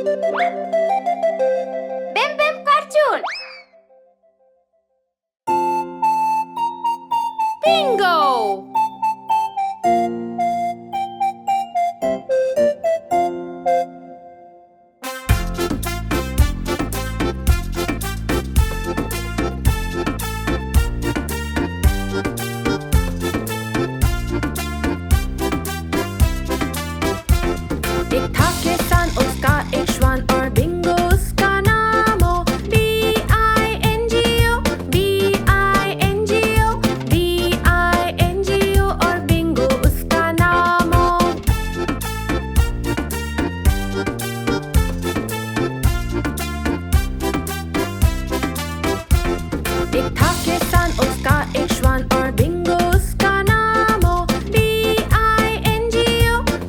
Bim Bim Cartoon. Bingo! एक था किसान, उसका एक श्वान और बिंगो उसका नाम हो। B-I-N-G-O, B-I-N-G-O, B-I-N-G-O और बिंगो उसका नाम हो। एक था किसान, उसका एक श्वान और बिंगो उसका नाम हो। B-I-N-G-O,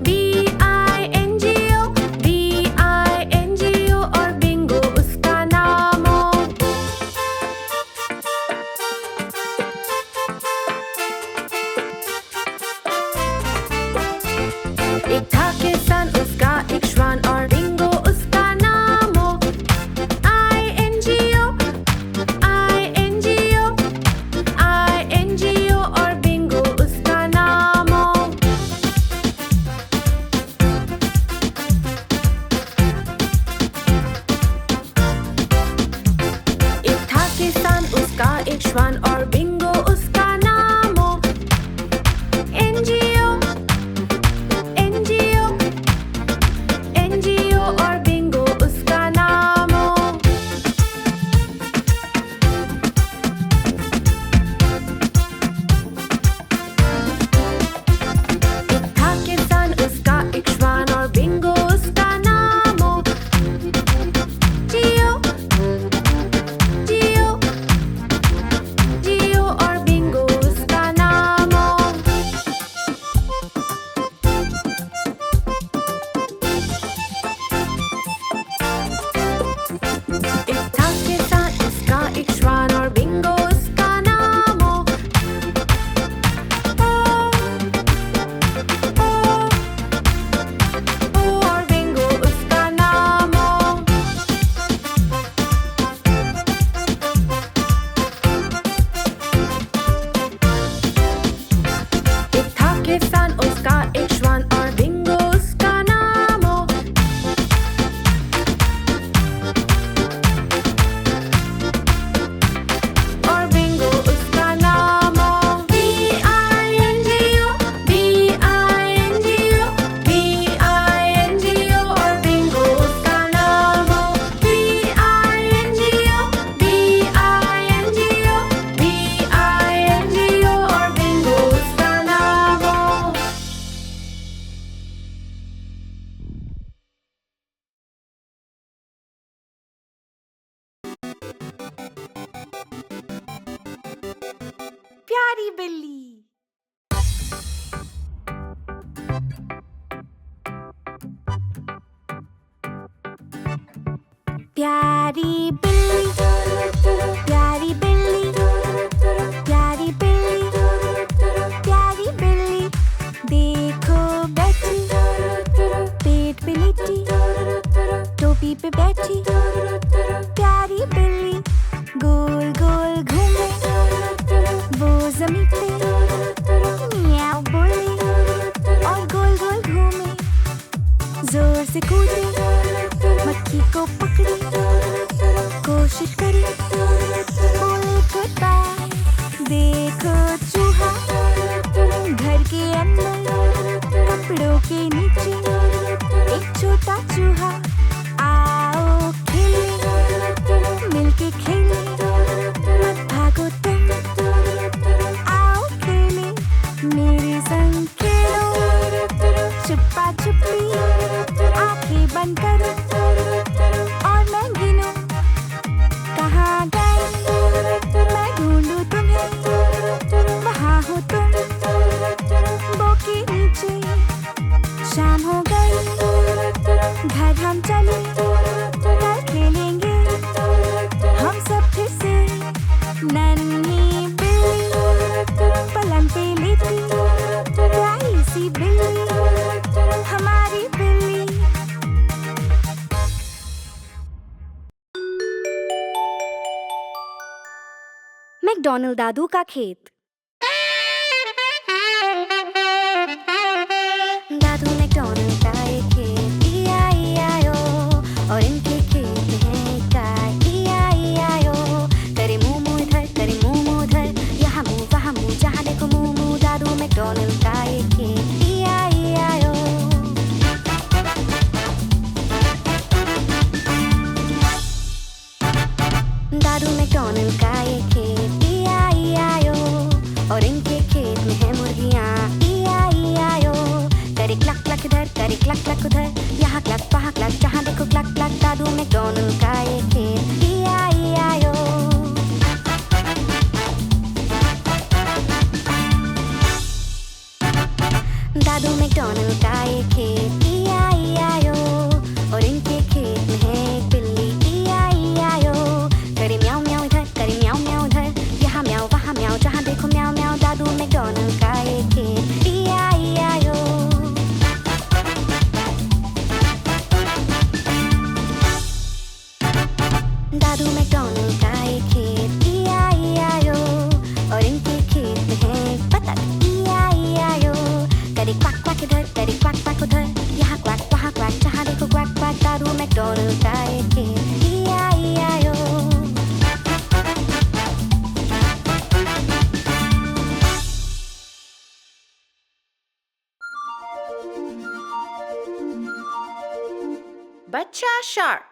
B-I-N-G-O, B-I-N-G-O और बिंगो उसका नाम हो। एक था किसान, उसका एक श्वान और बिंगो उसका नाम हो। I-N-G-O, I-N-G-O, I-N-G-O और बिंगो उसका नाम हो। एक था किसान, उसका एक श्वान और बिंगो उसका नाम हो। N-G-O, N-G-O, N-G-O और बिंगो उसका नाम हो। एक था किसान, उसका एक श्वान और बिंगो उसका नाम हो। G-O, G-O, G-O और बिंगो उसका नाम हो। एक था किसान, उसका एक श्वान और बिंगो उसका नाम हो। ओ और बिंगो उसका नाम हो। एक था किसान, उसका एक श्वान और बिंगो उसका नाम हो। और बिंगो उसका नाम हो। B-I-N-G-O, B-I-N-G-O, B-I-N-G-O और बिंगो उसका नाम हो। B-I-N-G-O, B-I-N-G-O, B-I-N-G-O और बिंगो उसका नाम हो। प्यारी बिल्ली। प्यारी बिल्ली, प्यारी बिल्ली, प्यारी बिल्ली, प्यारी बिल्ली, देखो बैठी, पेट पे लेटी, टोपी पे बैठी। प्यारी बिल्ली गोल गोल घूमे, वो जमीन पे मियाओ बोले और गोल गोल घूमे। जोर से कूदे, मक्खी को पकड़े, कोशिश करी, बोले गुड बाय। देखो चूहा, घर के अंदर, कपड़ों के नीचे, एक छोटा चूहा। आओ खेले, मिलके खेले, मत भागो तुम, आओ खेले, मेरे संग खेलो, छुपा छुपी, आंखें बंद करो और मैं गिनूं, कहाँ गए, मैं ढूंढूं तुम्हें, वहाँ हो तुम, बो के नीचे। शाम हो गई, घर हम चले, कल खेलेंगे हम सब फिर से। नन्ही बिल्ली पलंग पे लेटी, प्यारी सी बिल्ली, हमारी बिल्ली। मैकडॉनल्ड दादू का खेत। दादू मैकडॉनल्ड का एक खेत, E-I-E-I-O, और इनके खेत में है गाय, E-I-E-I-O। करे मुंह मुंह इधर, करे मुंह मुंह उधर, यहाँ मुंह वहाँ मुंह, जहाँ देखो मुंह मुंह। दादू मैकडॉनल्ड का एक खेत, E-I-E-I-O। दादू मैकडॉनल्ड का ये खेत, E-I-E-I-O, और इनके खेत में है मुर्गियाँ, E-I-E-I-O। करे क्लक क्लक इधर, करे क्लक क्लक उधर, यहाँ क्लक वहाँ क्लक, जहाँ देखो क्लक क्लक। दादू मैकडॉनल्ड का ये खेत, E-I-E-I-O। दादू मैकडॉनल्ड का ये खेत, E-I-E-I-O, और इनके खेत में है एक बिल्ली, E-I-E-I-O। करे म्याऊ म्याऊ इधर, करे म्याऊ म्याऊ उधर, यहाँ म्याऊ वहाँ म्याऊ, जहाँ देखो म्याऊ म्याऊ। दादू मैकडॉनल्ड का ये खेत, E-I-E-I-O। दादू मैकडॉनल्ड का ये खेत, E-I-E-I-O, और इनके खेत में है एक बतख, E-I-E-I-O। करे क्वाक क्वाक इधर, करे क्वाक क्वाक उधर, यहाँ क्वाक वहाँ क्वाक, जहाँ देखो क्वाक क्वाक। दादू मैकडॉनल्ड का ये खेत, E-I-E-I-O। बच्चा शार्क।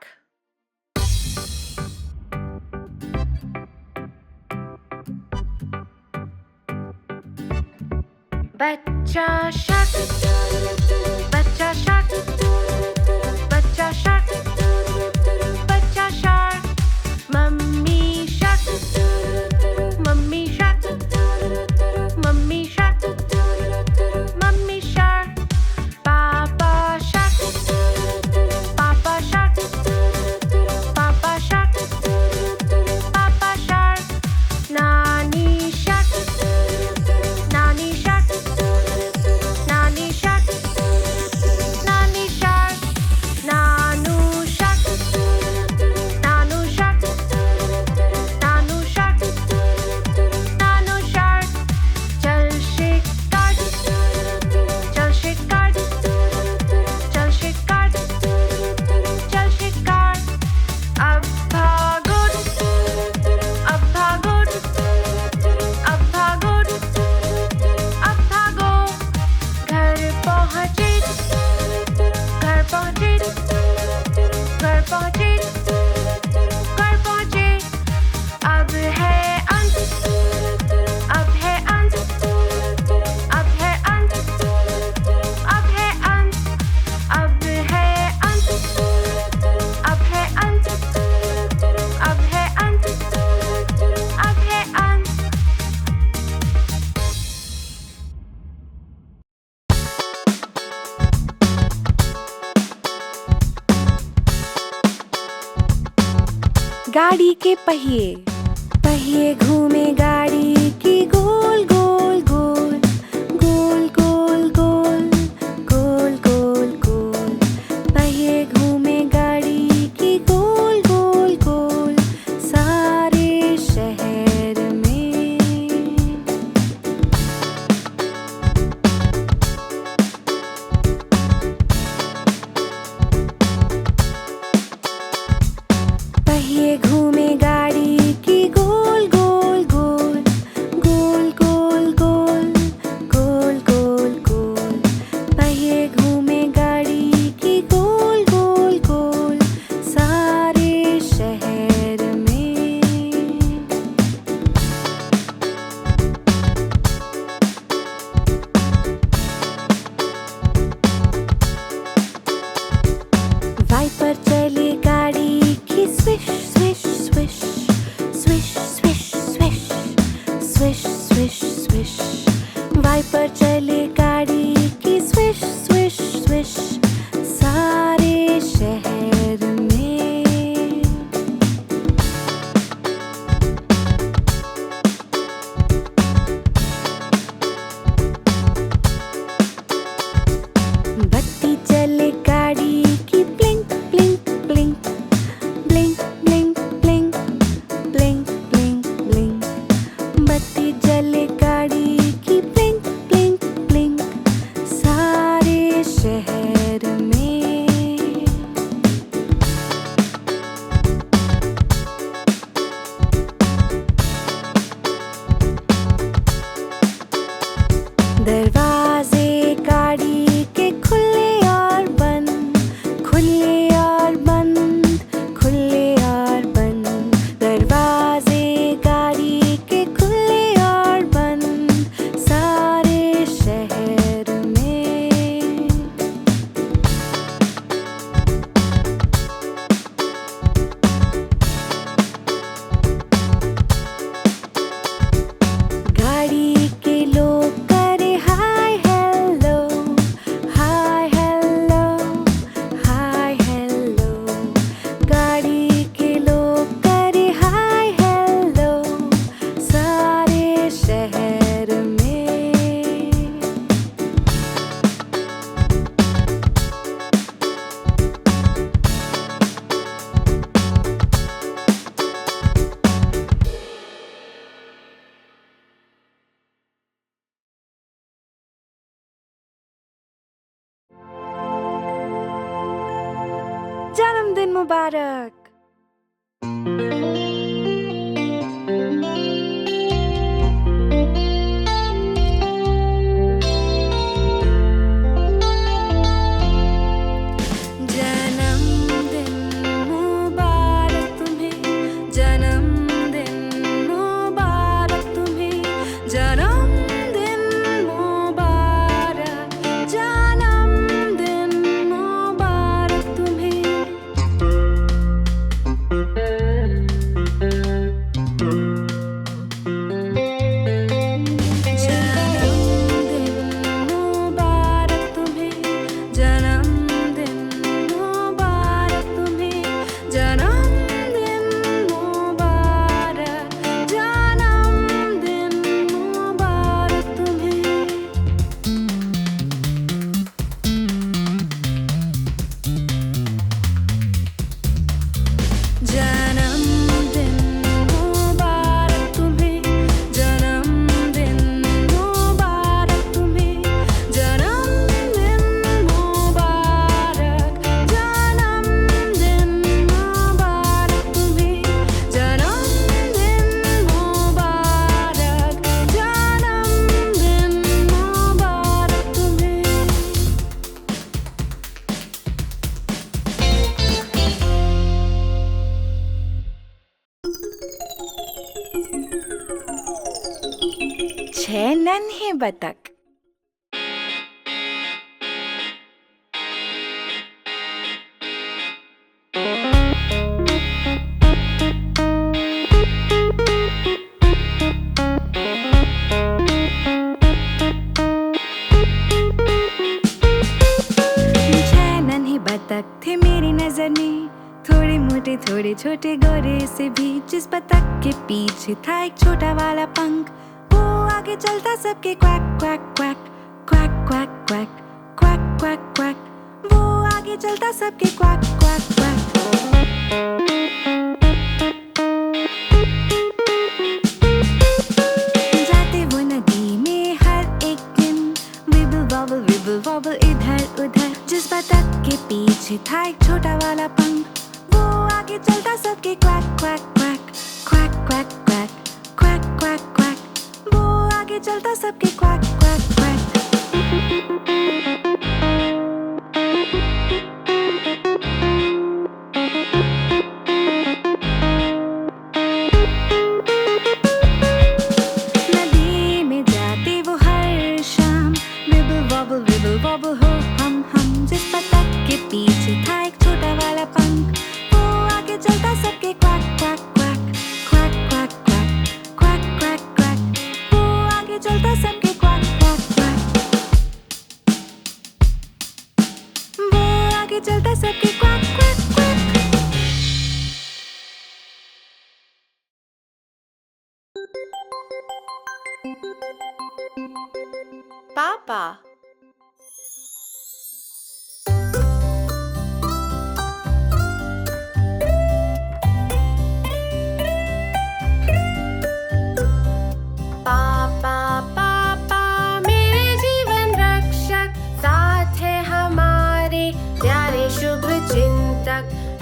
बच्चा शार्क, बच्चा शार्क, बच्चा शार्क, बच्चा shark. Mummy shark, mummy shark, mummy shark, mummy shark. पापा शार्क, पापा शार्क, पापा शार्क, पापा शार्क। नानी शार्क, नानी शार्क, नानी शार्क, नानी शार्क। नानू शार्क, नानू शार्क, नानू शार्क, नानू शार्क। चल शिकार, चल शिकार, चल शिकार, चल शिकार। अब भागो, अब भागो, अब भागो, अब भागो। घर पहुँचे, घर पहुँचे, घर पहुँचे, घर पहुँचे। अब है अंत, अब है अंत, अब है अंत, अब है अंत, अब है अंत, अब है अंत, अब है अंत, अब है अंत। गाड़ी के पहिए, पहिए घूमे गाड़ी की गोल गोल गोल, गोल गोल गोल, गोल गोल गोल। पहिए घूमे गाड़ी की गोल गोल गोल, सारे शहर में। पहिए घूमे गाड़ी की गोल गोल गोल, मुबारक। छह नन्हे बतख। बतख थे मेरी नजर में, थोड़े मोटे थोड़े छोटे गोरे से भी। जिस बतख के पीछे था एक छोटा वाला पंख, वो आगे चलता सबके quack quack quack quack quack quack quack quack quack. वो आगे चलता सबके क्वैक क्वैक क्वैक। जाते वो नदी में हर एक दिन, विबल वॉबल इधर उधर। जिस बतख के पीछे था एक छोटा वाला पंख, वो आगे चलता सबके quack quack quack quack quack quack quack quack quack. वो आगे चलता सबके क्वैक क्वैक क्वैक। नदी में जाते वो हर शाम, विबल वॉबल हो हम। जिस बतख के पीछे था एक छोटा वाला पंख, वो आगे चलता सबके quack quack quack quack quack quack quack quack quack. वो आगे चलता सबके क्वैक क्वैक क्वैक। वो आगे चलता सबके क्वैक क्वैक क्वैक। पापा,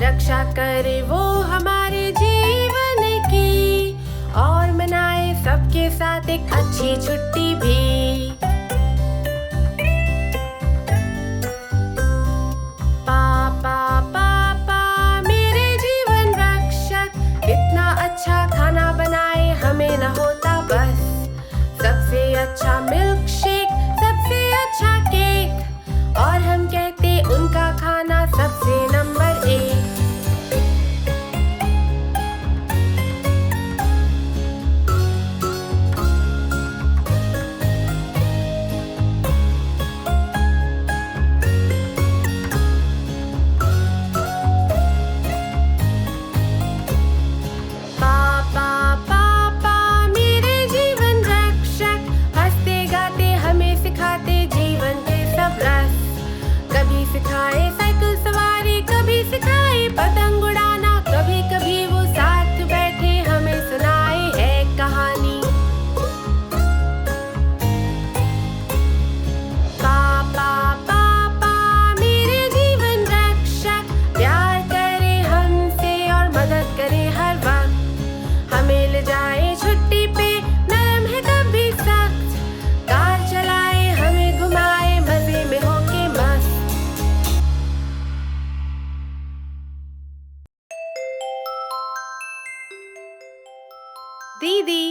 रक्षा करे वो हमारे जीवन की, और मनाए सबके साथ एक अच्छी छुट्टी भी। पापा पापा मेरे जीवन रक्षक, इतना अच्छा खाना बनाए हमें न होता बस। सबसे अच्छा मिल्क शेक, सबसे अच्छा केक, और हम कहते उनका खाना सबसे नंबर 1। दीदी।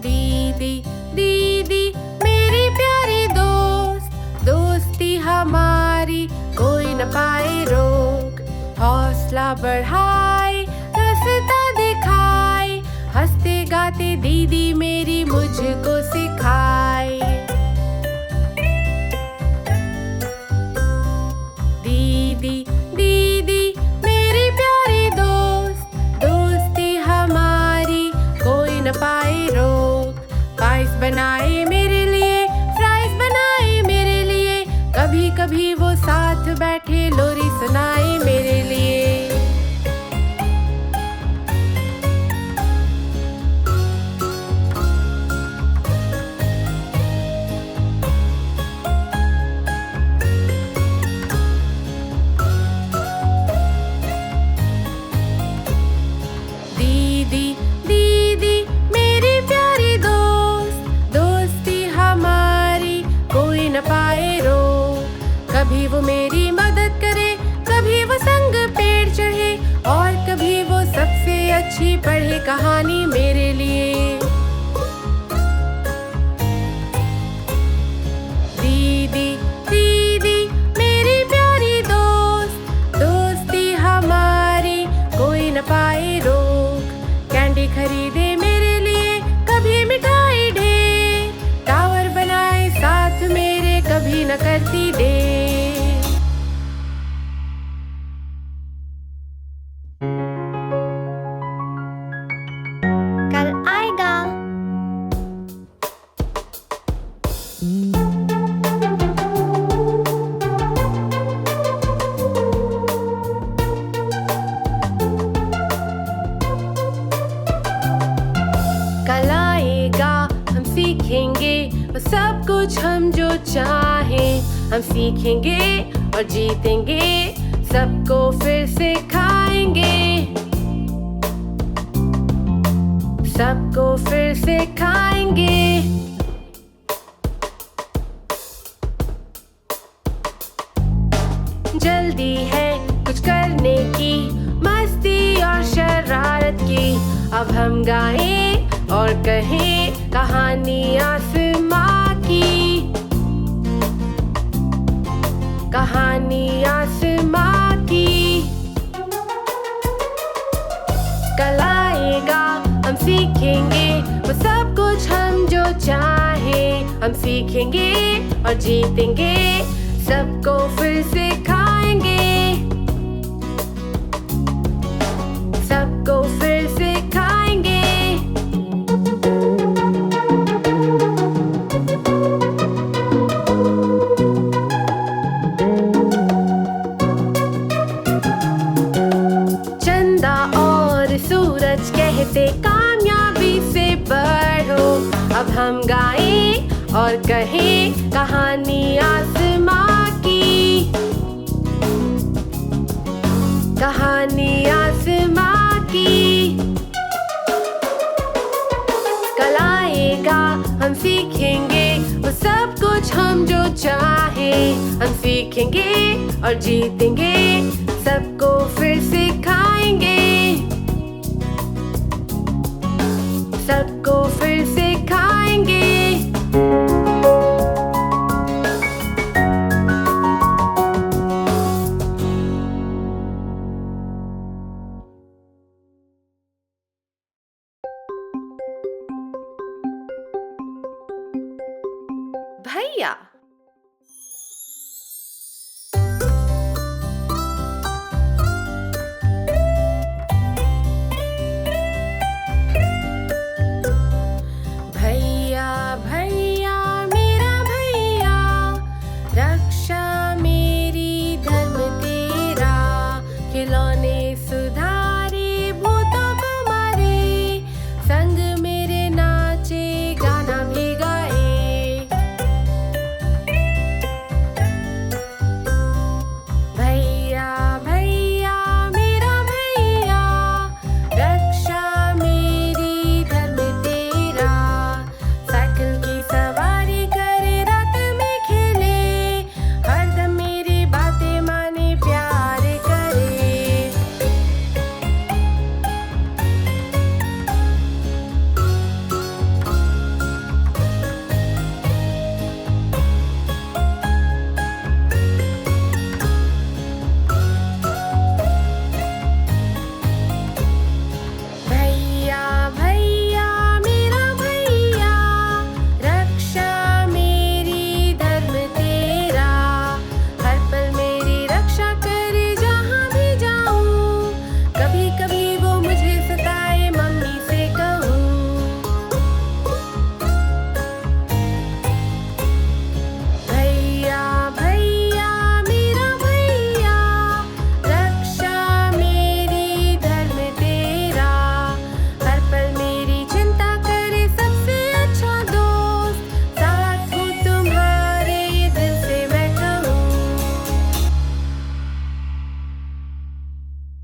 दीदी दीदी मेरी प्यारी दोस्त, दोस्ती हमारी कोई न पाए रोक। हौसला बढ़ाए, रास्ता दिखाए, हंसते गाते दीदी मेरी मुझको सिखाए। दीदी दीदी मेरी प्यारी दोस्त, दोस्ती हमारी कोई न पाए रोक। पाइस बनाए मेरे लिए, फ्राइज बनाए मेरे लिए, कभी कभी वो साथ बैठे लोरी सुनाए मेरे लिए। दीदी दीदी मेरी प्यारी दोस्त, दोस्ती हमारी कोई न पाए रोक। कभी वो मेरी मदद करे, कभी वो संग पेड़ चढ़े, और कभी वो सबसे अच्छी पढ़े कहानी मेरे लिए। दीदी दीदी मेरी प्यारी दोस्त, दोस्ती हमारी कोई न पाए रोक। कैंडी खरीदे मेरे लिए, कभी मिठाई ढेर, टावर बनाए साथ मेरे, कभी न करती देर। कल आएगा। कल आएगा, हम सीखेंगे वो सब कुछ हम जो चाहें। हम सीखेंगे और जीतेंगे, सबको फिर सिखाएंगे, सबको फिर सिखाएंगे। जल्दी है कुछ करने की, मस्ती और शरारत की। अब हम गाएं और कहें कहानी आसमां की, कहानी आसमां की। कल आएगा, हम सीखेंगे वो सब कुछ हम जो चाहें। हम सीखेंगे और जीतेंगे, सबको फिर सिखाएंगे, सबको फिर सिखाएंगे। चंदा और सूरज कहते कामयाबी से बढ़ो। अब हम गाएं और कहें कहानी आसमां की, कहानी आसमां की। कल आएगा, हम सीखेंगे वो सब कुछ हम जो चाहें। हम सीखेंगे और जीतेंगे, सबको फिर सिखाएंगे, सबको फिर सिखाएंगे। भैया